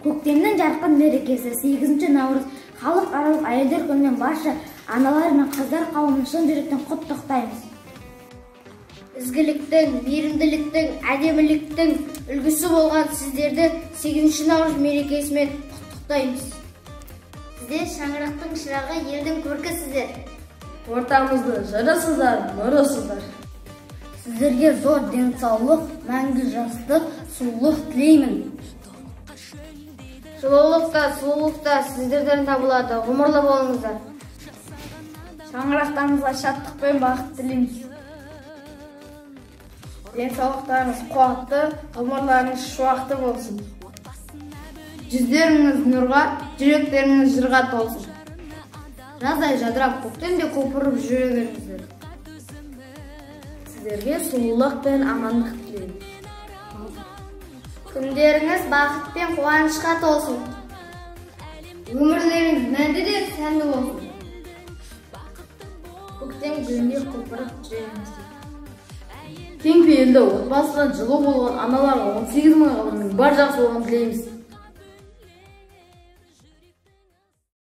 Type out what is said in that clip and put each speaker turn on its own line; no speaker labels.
Көктемнің жарқын мерекесі 8 наурыз халықаралық әйелдер күнінен барша аналар мен қыздар қауымын шын жүректен құттықтаймыз.
Ізгіліктің, мейірімділіктің, әдеміліктің үлгісі болған сіздерді 8 наурыз мерекесімен құттықтаймыз. Сіздер шаңырақтың шырағы, елдің көркісіздер.
Ортамызды жарасыздар, нұрысыздар.
Сіздерге зор денсаулық, мәңгі жастық, сұлулық тілеймін.
Жылулықта, сұлулықта сіздерден табылады. Ғұмырлы болыңыздар.
Шаңырақтарыңызға шаттық пен бақыт тілейміз. Денсаулықтарыңыз қуатты, ғұмырларыңыз шуақты болсын. Жүздеріңіз нұрға, жүректеріңіз жырға толсын.
Жаздай жадырап, көктемде көпіріп жүре беріңіздер.
Сіздерге сұлулық пен амандық тілеймін.
Күндеріңіз бақыт пен қуанышқа толсын. Өмірлеріңіз мәнді де сәнді болсын.
Көктем гүліне көпіріп жүрегіңіздер. Кең пейілді отбасыдан жылы болған аналарға 18 мың ғалымның бар жақсы болғанын тілейміз.